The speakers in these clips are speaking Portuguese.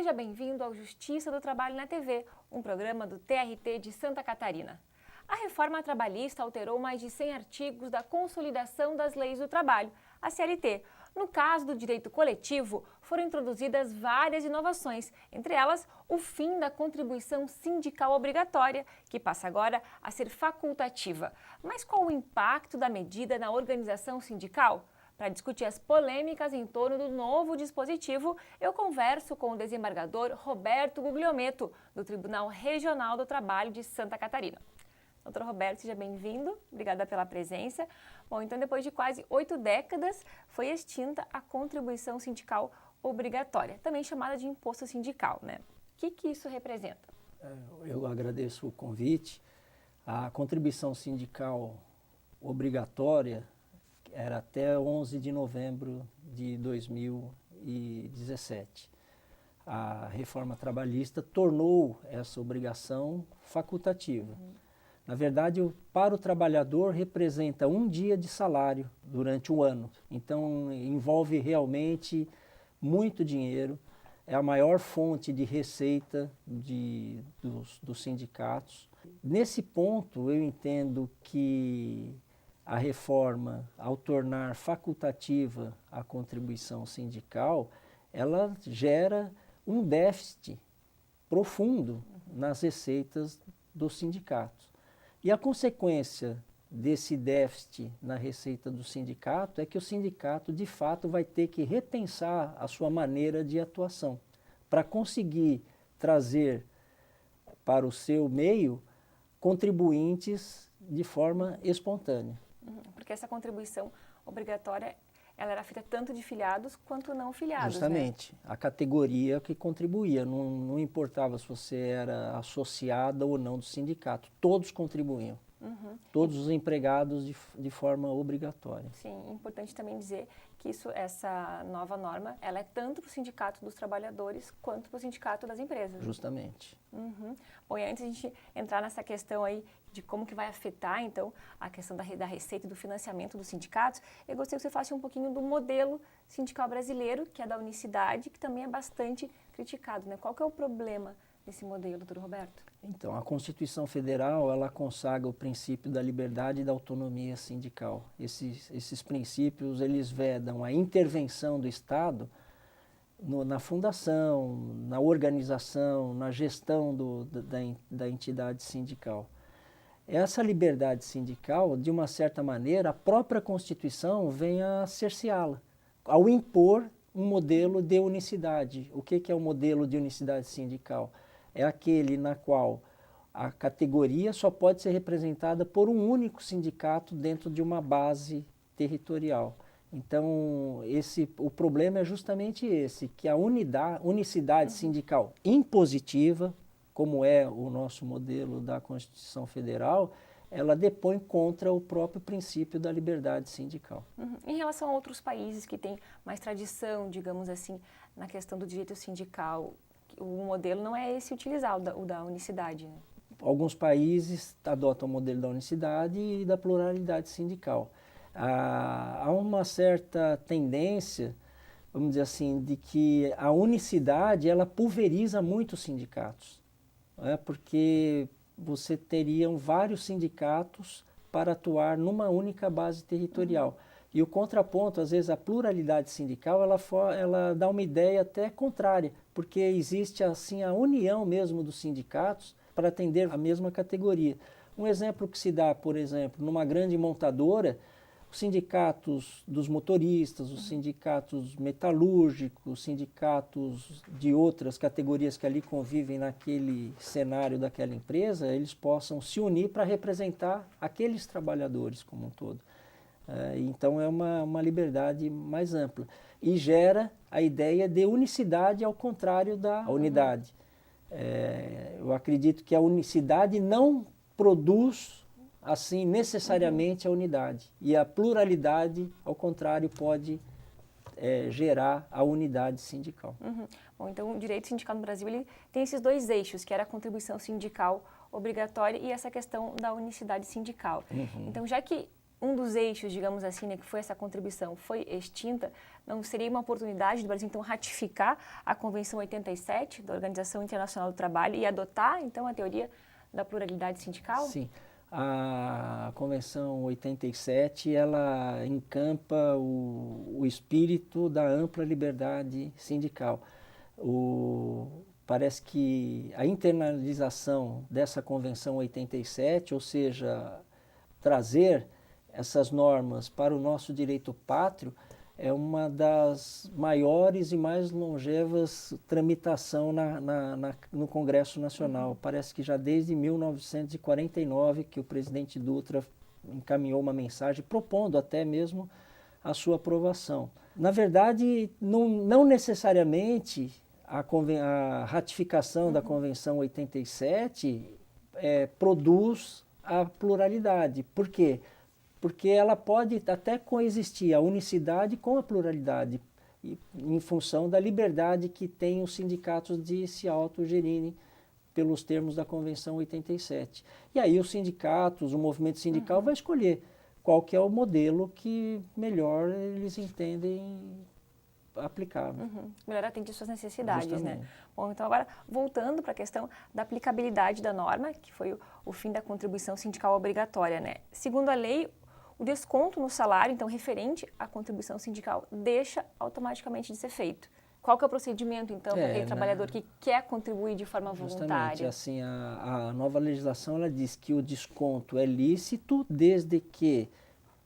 Seja bem-vindo ao Justiça do Trabalho na TV, um programa do TRT de Santa Catarina. A reforma trabalhista alterou mais de 100 artigos da Consolidação das Leis do Trabalho, a CLT. No caso do direito coletivo, foram introduzidas várias inovações, entre elas o fim da contribuição sindical obrigatória, que passa agora a ser facultativa. Mas qual o impacto da medida na organização sindical? Para discutir as polêmicas em torno do novo dispositivo, eu converso com o desembargador Roberto Guglielmetto, do Tribunal Regional do Trabalho de Santa Catarina. Doutor Roberto, seja bem-vindo, obrigada pela presença. Bom, então depois de quase 8 décadas, foi extinta a contribuição sindical obrigatória, também chamada de imposto sindical, né? O que isso representa? Eu agradeço o convite. A contribuição sindical obrigatória era até 11 de novembro de 2017. A reforma trabalhista tornou essa obrigação facultativa. Na verdade, para o trabalhador representa um dia de salário durante o ano. Então, envolve realmente muito dinheiro. É a maior fonte de receita dos sindicatos. Nesse ponto, eu entendo que a reforma, ao tornar facultativa a contribuição sindical, ela gera um déficit profundo nas receitas dos sindicatos. E a consequência desse déficit na receita do sindicato é que o sindicato, de fato, vai ter que repensar a sua maneira de atuação para conseguir trazer para o seu meio contribuintes de forma espontânea. Porque essa contribuição obrigatória, ela era feita tanto de filiados quanto não filiados, Justamente, né? A categoria que contribuía, não importava se você era associada ou não do sindicato, todos contribuíam, todos os empregados de forma obrigatória. Sim, é importante também dizer que essa nova norma, ela é tanto para o sindicato dos trabalhadores quanto para o sindicato das empresas. Justamente. Bom, e antes de a gente entrar nessa questão aí de como que vai afetar, então, a questão da receita e do financiamento dos sindicatos, eu gostaria que você falasse um pouquinho do modelo sindical brasileiro, que é da unicidade, que também é bastante criticado, né? Qual que é o problema desse modelo, doutor Roberto? Então, a Constituição Federal, ela consagra o princípio da liberdade e da autonomia sindical. Esses princípios, eles vedam a intervenção do Estado na fundação, na organização, na gestão da entidade sindical. Essa liberdade sindical, de uma certa maneira, a própria Constituição vem a cerceá-la, ao impor um modelo de unicidade. O que é o modelo de unicidade sindical? É aquele na qual a categoria só pode ser representada por um único sindicato dentro de uma base territorial. Então, o problema é justamente esse, que a unicidade sindical impositiva, como é o nosso modelo da Constituição Federal, ela depõe contra o próprio princípio da liberdade sindical. Em relação a outros países que têm mais tradição, digamos assim, na questão do direito sindical, o modelo não é esse utilizado, o da unicidade, né? Alguns países adotam o modelo da unicidade e da pluralidade sindical. Há uma certa tendência, vamos dizer assim, de que a unicidade ela pulveriza muito os sindicatos, né? Porque você teriam vários sindicatos para atuar numa única base territorial. E o contraponto, às vezes, a pluralidade sindical, ela dá uma ideia até contrária, porque existe assim a união mesmo dos sindicatos para atender a mesma categoria. Um exemplo que se dá, por exemplo, numa grande montadora, os sindicatos dos motoristas, os sindicatos metalúrgicos, os sindicatos de outras categorias que ali convivem naquele cenário daquela empresa, eles possam se unir para representar aqueles trabalhadores como um todo. Então é uma liberdade mais ampla e gera a ideia de unicidade ao contrário da unidade. Eu acredito que a unicidade não produz assim necessariamente a unidade e a pluralidade ao contrário pode gerar a unidade sindical. Bom, então o direito sindical no Brasil ele tem esses dois eixos, que era a contribuição sindical obrigatória e essa questão da unicidade sindical. Então já que um dos eixos, digamos assim, né, que foi essa contribuição, foi extinta, não seria uma oportunidade do Brasil, então, ratificar a Convenção 87 da Organização Internacional do Trabalho e adotar, então, a teoria da pluralidade sindical? Sim. A Convenção 87, ela encampa o espírito da ampla liberdade sindical. Parece que a internalização dessa Convenção 87, ou seja, trazer essas normas para o nosso direito pátrio, é uma das maiores e mais longevas tramitação no Congresso Nacional. Parece que já desde 1949 que o presidente Dutra encaminhou uma mensagem propondo até mesmo a sua aprovação. Na verdade, não necessariamente a ratificação da Convenção 87 produz a pluralidade. Por quê? Porque ela pode até coexistir, a unicidade com a pluralidade, em função da liberdade que têm os sindicatos de se autogerirem pelos termos da Convenção 87. E aí os sindicatos, o movimento sindical vai escolher qual que é o modelo que melhor eles entendem aplicar. Melhor atende às suas necessidades, Justamente. né? Bom, então agora, voltando para a questão da aplicabilidade da norma, que foi o fim da contribuição sindical obrigatória, né? Segundo a lei, o desconto no salário, então, referente à contribuição sindical, deixa automaticamente de ser feito. Qual que é o procedimento, então, para aquele trabalhador que quer contribuir de forma voluntária? Justamente, assim, a nova legislação, ela diz que o desconto é lícito desde que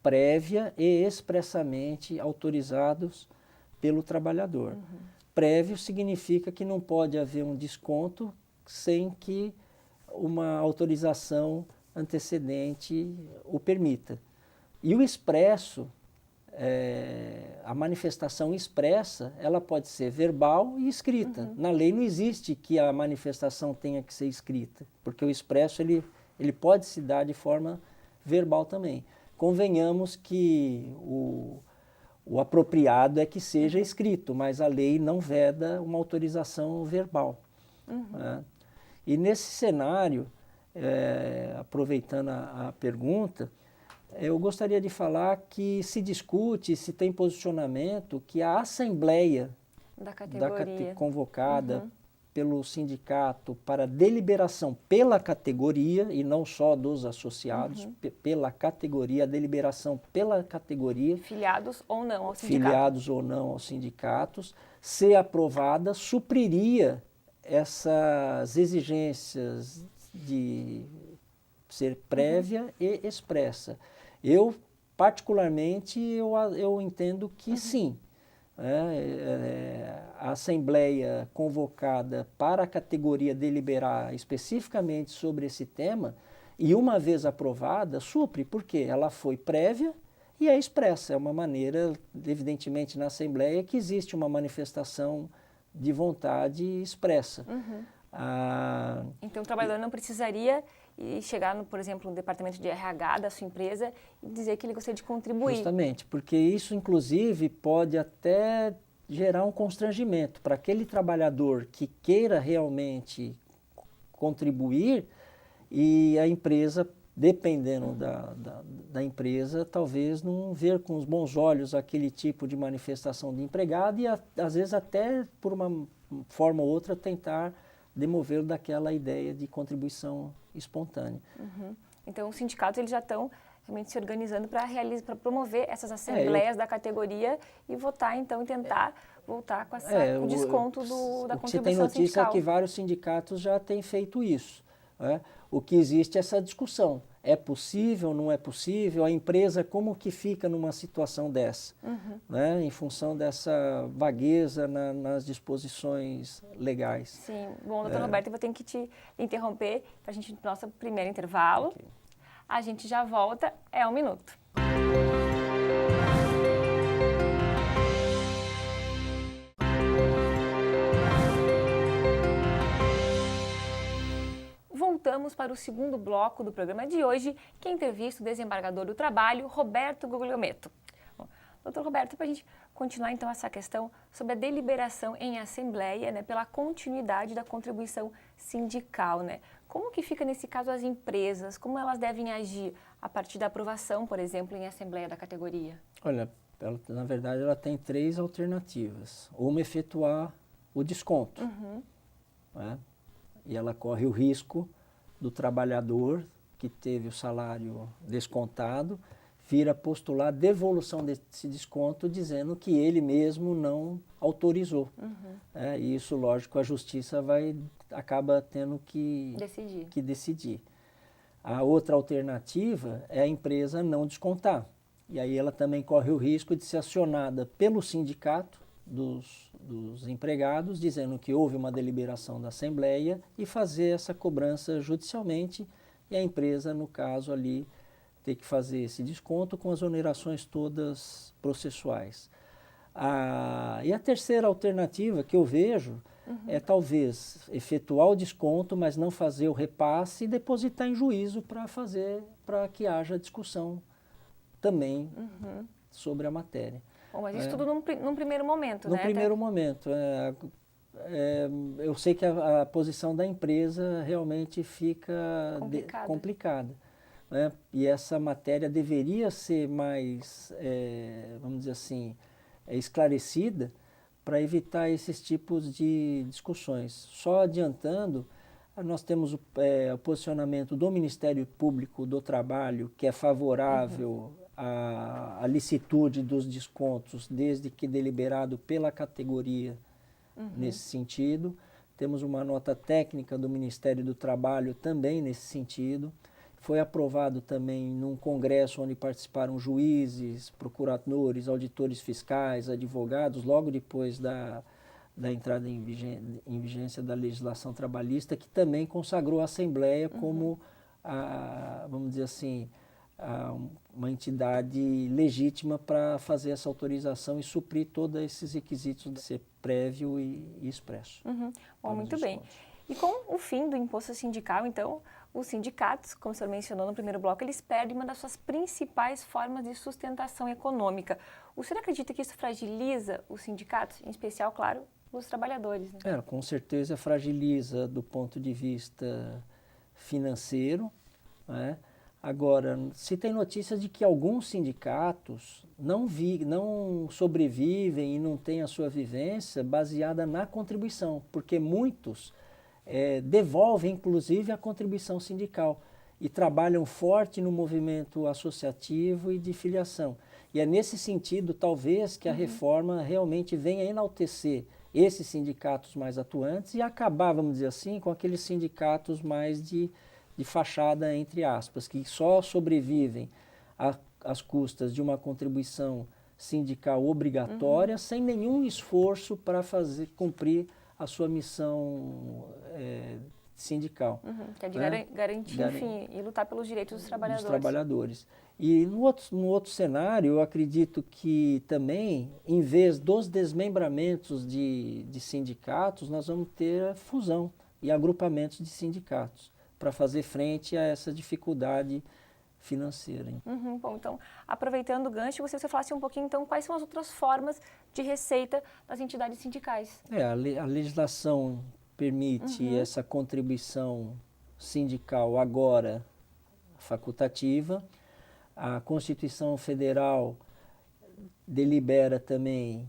prévia e expressamente autorizados pelo trabalhador. Prévio significa que não pode haver um desconto sem que uma autorização antecedente o permita. E o expresso, a manifestação expressa, ela pode ser verbal e escrita. Na lei não existe que a manifestação tenha que ser escrita, porque o expresso ele pode se dar de forma verbal também. Convenhamos que o apropriado é que seja escrito, mas a lei não veda uma autorização verbal. Né? E nesse cenário, aproveitando a pergunta, eu gostaria de falar que se discute, se tem posicionamento, que a assembleia convocada pelo sindicato para deliberação pela categoria, e não só dos associados, pela categoria, a deliberação pela categoria. Filiados ou não ao sindicato. Filiados ou não aos sindicatos, ser aprovada, supriria essas exigências de ser prévia e expressa. Eu, particularmente, eu entendo que sim. A Assembleia convocada para a categoria deliberar especificamente sobre esse tema, e uma vez aprovada, supre, porque ela foi prévia e é expressa. É uma maneira, evidentemente, na Assembleia, que existe uma manifestação de vontade expressa. Então, o trabalhador não precisaria chegar, por exemplo, no departamento de RH da sua empresa e dizer que ele gostaria de contribuir. Justamente, porque isso, inclusive, pode até gerar um constrangimento para aquele trabalhador que queira realmente contribuir e a empresa, dependendo da empresa, talvez não ver com os bons olhos aquele tipo de manifestação de empregado e, às vezes, até por uma forma ou outra, tentar demovê-lo daquela ideia de contribuição espontânea. Então, os sindicatos eles já estão realmente se organizando para promover essas assembleias da categoria e votar, então, e tentar voltar com o desconto da contribuição sindical. O que se tem notícia é que vários sindicatos já têm feito isso. O que existe é essa discussão. É possível, não é possível? A empresa como que fica numa situação dessa? Em função dessa vagueza nas disposições legais. Sim. Bom, doutor Roberto, eu vou ter que te interromper para a gente ir para o nosso primeiro intervalo. Okay. A gente já volta, é 1 minuto. Voltamos para o segundo bloco do programa de hoje, que entrevista o desembargador do trabalho, Roberto Guglielmetto. Doutor Roberto, para a gente continuar então essa questão sobre a deliberação em assembleia, né, pela continuidade da contribuição sindical, né? Como que fica nesse caso as empresas? Como elas devem agir a partir da aprovação, por exemplo, em assembleia da categoria? Olha, na verdade ela tem 3 alternativas. Uma, efetuar o desconto, né? E ela corre o risco do trabalhador que teve o salário descontado vir a postular devolução desse desconto, dizendo que ele mesmo não autorizou. E isso, lógico, a justiça acaba tendo que decidir. A outra alternativa é a empresa não descontar. E aí ela também corre o risco de ser acionada pelo sindicato dos empregados, dizendo que houve uma deliberação da Assembleia e fazer essa cobrança judicialmente, e a empresa, no caso ali, ter que fazer esse desconto com as onerações todas processuais. E a terceira alternativa que eu vejo é talvez efetuar o desconto, mas não fazer o repasse e depositar em juízo para que haja discussão também sobre a matéria. Bom, mas isso tudo num primeiro momento, né? No primeiro momento. Eu sei que a posição da empresa realmente fica complicada. Né? E essa matéria deveria ser mais, vamos dizer assim, esclarecida para evitar esses tipos de discussões. Só adiantando, nós temos o posicionamento do Ministério Público do Trabalho, que é favorável à licitude dos descontos, desde que deliberado pela categoria nesse sentido. Temos uma nota técnica do Ministério do Trabalho também nesse sentido. Foi aprovado também num congresso onde participaram juízes, procuradores, auditores fiscais, advogados, logo depois da entrada em vigência da legislação trabalhista, que também consagrou a Assembleia como, vamos dizer assim, uma entidade legítima para fazer essa autorização e suprir todos esses requisitos de ser prévio e expresso. Bom, muito bem. E com o fim do imposto sindical, então, os sindicatos, como o senhor mencionou no primeiro bloco, eles perdem uma das suas principais formas de sustentação econômica. O senhor acredita que isso fragiliza os sindicatos, em especial, claro, os trabalhadores? Né? Com certeza fragiliza do ponto de vista financeiro, né? Agora, se tem notícias de que alguns sindicatos não sobrevivem e não têm a sua vivência baseada na contribuição, porque muitos devolvem, inclusive, a contribuição sindical e trabalham forte no movimento associativo e de filiação. E é nesse sentido, talvez, que a reforma realmente venha enaltecer esses sindicatos mais atuantes e acabar, vamos dizer assim, com aqueles sindicatos mais de fachada, entre aspas, que só sobrevivem às custas de uma contribuição sindical obrigatória, sem nenhum esforço para cumprir a sua missão sindical. Que é de garantir, enfim, e lutar pelos direitos dos trabalhadores. E no outro cenário, eu acredito que também, em vez dos desmembramentos de sindicatos, nós vamos ter fusão e agrupamentos de sindicatos para fazer frente a essa dificuldade financeira. Bom, então, aproveitando o gancho, você falasse um pouquinho, então, quais são as outras formas de receita das entidades sindicais? A legislação permite essa contribuição sindical agora facultativa. A Constituição Federal delibera também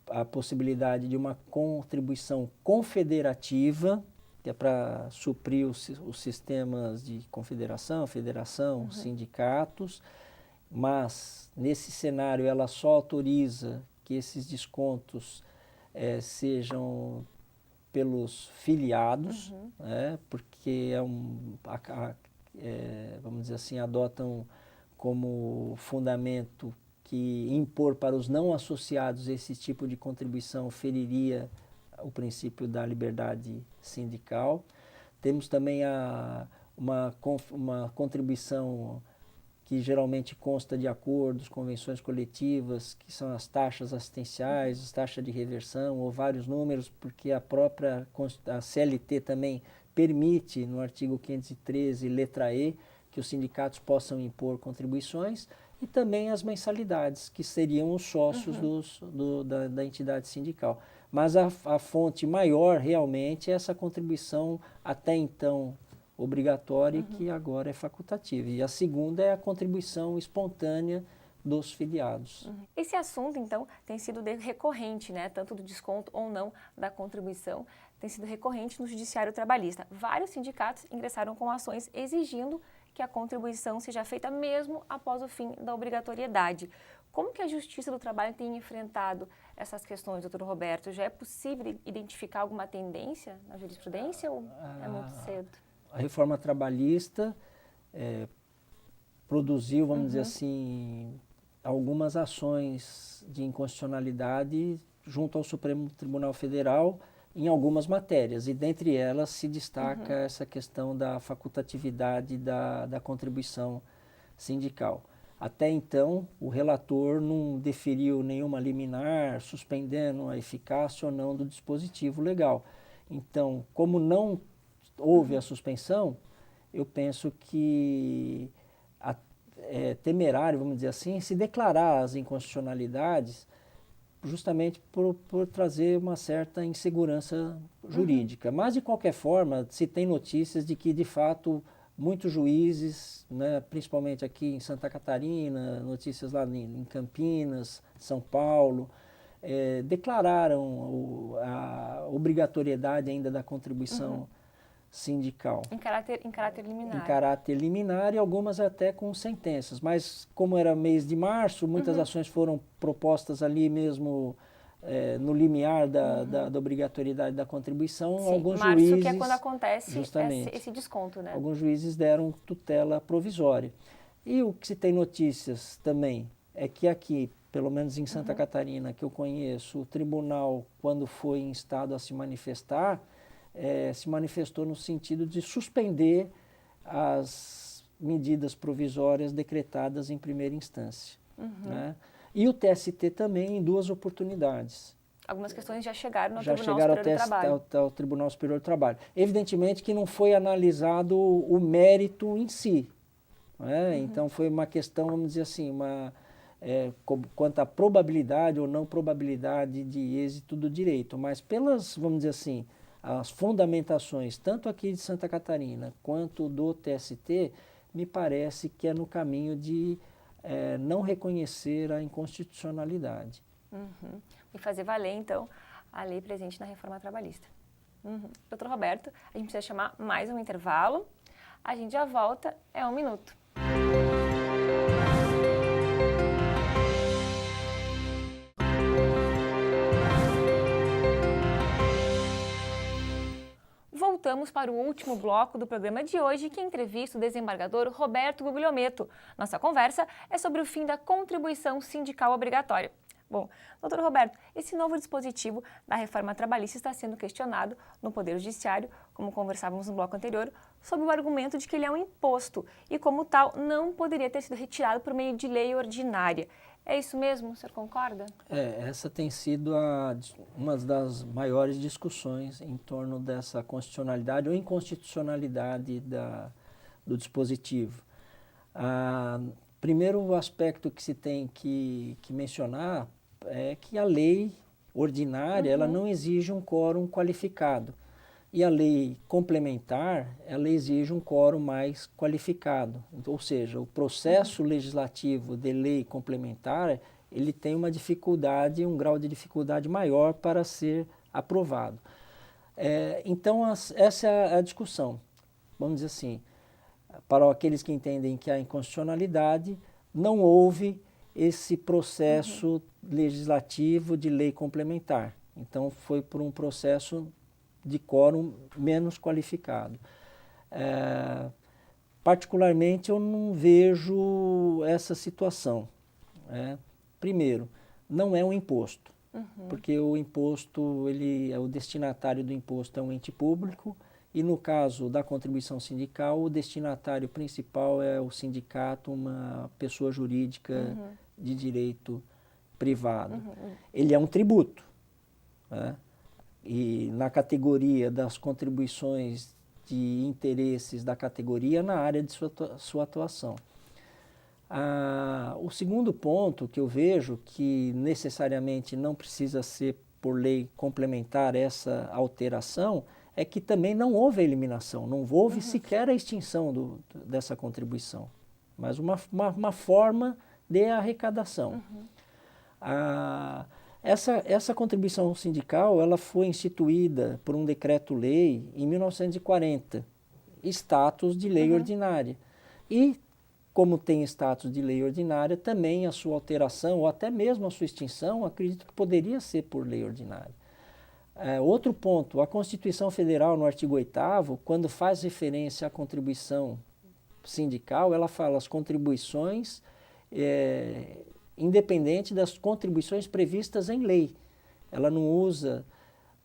a possibilidade de uma contribuição confederativa, que é para suprir os sistemas de confederação, federação, sindicatos, mas nesse cenário ela só autoriza que esses descontos sejam pelos filiados, né, porque vamos dizer assim, adotam como fundamento que impor para os não associados esse tipo de contribuição feriria o princípio da liberdade sindical. Temos também uma contribuição que geralmente consta de acordos, convenções coletivas, que são as taxas assistenciais, as taxas de reversão, ou vários números, porque a própria a CLT também permite, no artigo 513, letra E, que os sindicatos possam impor contribuições. e também as mensalidades, que seriam os sócios da entidade sindical. Mas a fonte maior realmente é essa contribuição até então obrigatória, que agora é facultativa. E a segunda é a contribuição espontânea dos filiados. Esse assunto, então, tem sido recorrente, né? Tanto do desconto ou não da contribuição, tem sido recorrente no Judiciário Trabalhista. Vários sindicatos ingressaram com ações exigindo que a contribuição seja feita mesmo após o fim da obrigatoriedade. Como que a Justiça do Trabalho tem enfrentado essas questões, doutor Roberto? Já é possível identificar alguma tendência na jurisprudência ou é muito cedo? A reforma trabalhista produziu, vamos dizer assim, algumas ações de inconstitucionalidade junto ao Supremo Tribunal Federal em algumas matérias, e dentre elas se destaca essa questão da facultatividade da contribuição sindical. Até então, o relator não deferiu nenhuma liminar, suspendendo a eficácia ou não do dispositivo legal. Então, como não houve a suspensão, eu penso que é temerário, vamos dizer assim, se declarar as inconstitucionalidades justamente por trazer uma certa insegurança jurídica. Mas, de qualquer forma, se tem notícias de que, de fato, muitos juízes, né, principalmente aqui em Santa Catarina, notícias lá em Campinas, São Paulo, declararam a obrigatoriedade ainda da contribuição sindical. Em caráter liminar. Em caráter liminar, e algumas até com sentenças. Mas, como era mês de março, muitas ações foram propostas ali mesmo no limiar da obrigatoriedade da contribuição. Sim, alguns março, juízes, que é quando acontece justamente, esse desconto, né? Alguns juízes deram tutela provisória. E o que se tem notícias também é que aqui, pelo menos em Santa Catarina, que eu conheço, o tribunal, quando foi instado a se manifestar, se manifestou no sentido de suspender as medidas provisórias decretadas em primeira instância. Né? E o TST também em duas oportunidades. Algumas questões já chegaram no Já Tribunal chegaram Superior do Trabalho. ao Tribunal Superior do Trabalho. Evidentemente que não foi analisado o mérito em si. Né? Então foi uma questão, vamos dizer assim, quanto à probabilidade ou não probabilidade de êxito do direito. Mas pelas, vamos dizer assim, as fundamentações, tanto aqui de Santa Catarina quanto do TST, me parece que é no caminho de não reconhecer a inconstitucionalidade. E fazer valer, então, a lei presente na reforma trabalhista. Doutor Roberto, a gente precisa chamar mais um intervalo. A gente já volta, é 1 minuto. Voltamos para o último bloco do programa de hoje, que entrevista o desembargador Roberto Guglielmetto. Nossa conversa é sobre o fim da contribuição sindical obrigatória. Bom, doutor Roberto, esse novo dispositivo da reforma trabalhista está sendo questionado no Poder Judiciário, como conversávamos no bloco anterior, sob o argumento de que ele é um imposto e, como tal, não poderia ter sido retirado por meio de lei ordinária. É isso mesmo? O senhor concorda? Essa tem sido uma das maiores discussões em torno dessa constitucionalidade ou inconstitucionalidade do dispositivo. Primeiro, o aspecto que se tem que mencionar é que a lei ordinária ela não exige um quórum qualificado. E a lei complementar, ela exige um quórum mais qualificado. Ou seja, o processo legislativo de lei complementar, ele tem uma dificuldade, um grau de dificuldade maior para ser aprovado. Então, essa é a discussão. Vamos dizer assim, para aqueles que entendem que há inconstitucionalidade, não houve esse processo legislativo de lei complementar. Então, foi por um processo de quórum menos qualificado. Particularmente, eu não vejo essa situação. Primeiro, não é um imposto, porque o imposto, o destinatário do imposto é um ente público, e no caso da contribuição sindical, o destinatário principal é o sindicato, uma pessoa jurídica de direito privado. Ele é um tributo, né? E na categoria das contribuições de interesses da categoria na área de sua atuação. O segundo ponto que eu vejo, que necessariamente não precisa ser por lei complementar essa alteração, é que também não houve a eliminação, não houve sequer a extinção dessa contribuição, mas uma forma de arrecadação. Essa contribuição sindical ela foi instituída por um decreto-lei em 1940, status de lei ordinária. E, como tem status de lei ordinária, também a sua alteração ou até mesmo a sua extinção, acredito que poderia ser por lei ordinária. Outro ponto, a Constituição Federal, no artigo 8º, quando faz referência à contribuição sindical, ela fala as contribuições independente das contribuições previstas em lei. Ela não usa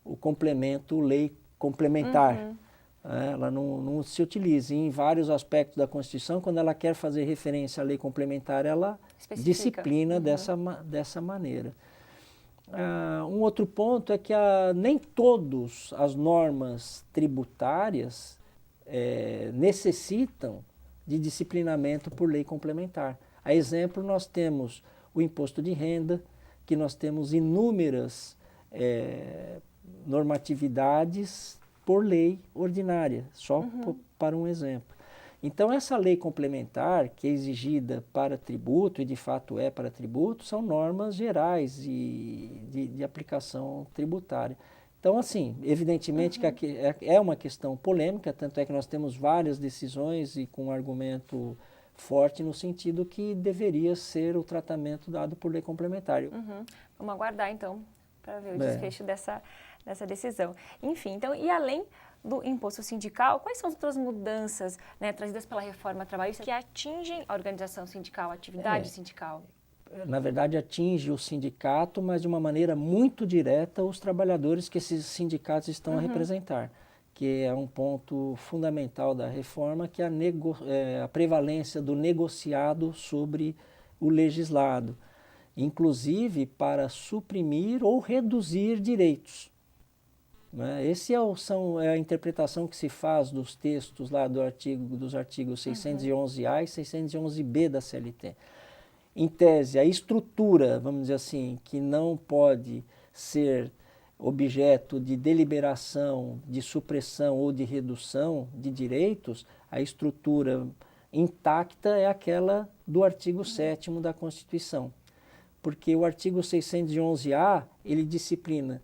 o complemento lei complementar. Ela não se utiliza. E em vários aspectos da Constituição, quando ela quer fazer referência à lei complementar, ela disciplina dessa maneira. Um outro ponto é que nem todas as normas tributárias necessitam de disciplinamento por lei complementar. A exemplo, nós temos o imposto de renda, que nós temos inúmeras normatividades por lei ordinária, só para um exemplo. Então, essa lei complementar, que é exigida para tributo, e de fato é para tributo, são normas gerais de aplicação tributária. Então, assim, evidentemente que é uma questão polêmica, tanto é que nós temos várias decisões e com argumento forte no sentido que deveria ser o tratamento dado por lei complementar. Vamos aguardar, então, para ver o desfecho dessa decisão. Enfim, então, e além do imposto sindical, quais são as outras mudanças trazidas pela reforma trabalhista que atingem a organização sindical, a atividade sindical? Na verdade, atinge o sindicato, mas de uma maneira muito direta os trabalhadores que esses sindicatos estão a representar, que é um ponto fundamental da reforma, que é a prevalência do negociado sobre o legislado, inclusive para suprimir ou reduzir direitos. Essa é a interpretação que se faz dos textos lá dos artigos 611A e 611B da CLT. Em tese, a estrutura, vamos dizer assim, que não pode ser objeto de deliberação, de supressão ou de redução de direitos, a estrutura intacta é aquela do artigo 7º da Constituição. Porque o artigo 611A, ele disciplina,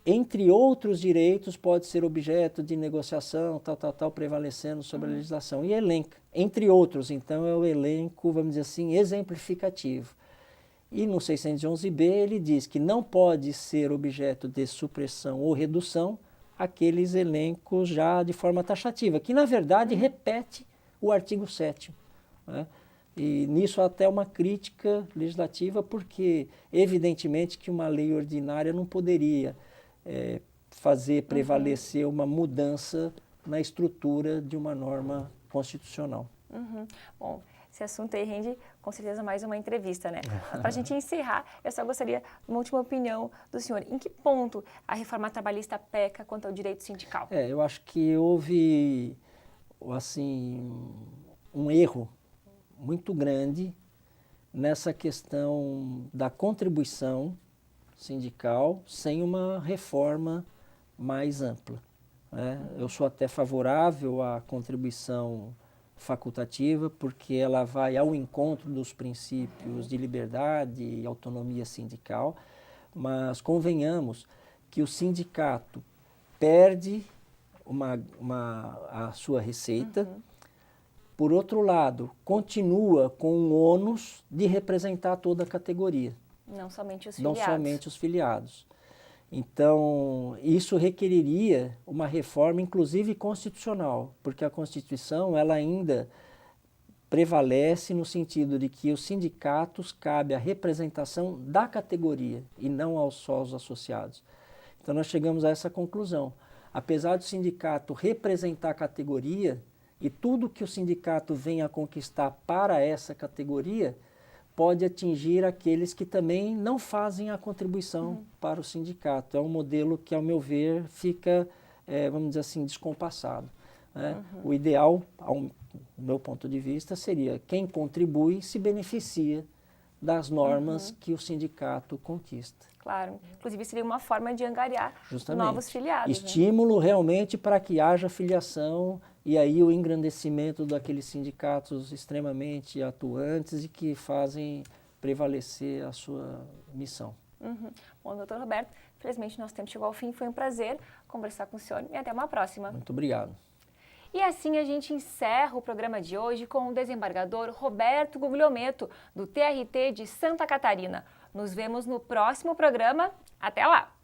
entre outros direitos, pode ser objeto de negociação, prevalecendo sobre a legislação. E elenca. Entre outros, então, é o elenco, vamos dizer assim, exemplificativo. E no 611B ele diz que não pode ser objeto de supressão ou redução aqueles elencos já de forma taxativa, que na verdade repete o artigo 7º. E nisso há até uma crítica legislativa, porque evidentemente que uma lei ordinária não poderia fazer prevalecer uma mudança na estrutura de uma norma constitucional. Bom, esse assunto aí rende com certeza mais uma entrevista, né? Para a gente encerrar, eu só gostaria de uma última opinião do senhor. Em que ponto a reforma trabalhista peca quanto ao direito sindical? Eu acho que houve, assim, um erro muito grande nessa questão da contribuição sindical sem uma reforma mais ampla. Eu sou até favorável à contribuição facultativa, porque ela vai ao encontro dos princípios de liberdade e autonomia sindical, mas convenhamos que o sindicato perde a sua receita, por outro lado, continua com o ônus de representar toda a categoria. Não somente os filiados. Não somente os filiados. Então, isso requeriria uma reforma, inclusive constitucional, porque a Constituição ela ainda prevalece no sentido de que os sindicatos cabe a representação da categoria e não só aos associados. Então, nós chegamos a essa conclusão. Apesar do sindicato representar a categoria e tudo que o sindicato venha a conquistar para essa categoria, pode atingir aqueles que também não fazem a contribuição para o sindicato. É um modelo que, ao meu ver, fica, vamos dizer assim, descompassado. O ideal, do meu ponto de vista, seria quem contribui se beneficia das normas que o sindicato conquista. Claro, inclusive seria uma forma de angariar Justamente. Novos filiados. Estímulo realmente para que haja filiação e aí o engrandecimento daqueles sindicatos extremamente atuantes e que fazem prevalecer a sua missão. Bom, doutor Roberto, infelizmente nosso tempo chegou ao fim, foi um prazer conversar com o senhor e até uma próxima. Muito obrigado. E assim a gente encerra o programa de hoje com o desembargador Roberto Guglielmetto, do TRT de Santa Catarina. Nos vemos no próximo programa. Até lá!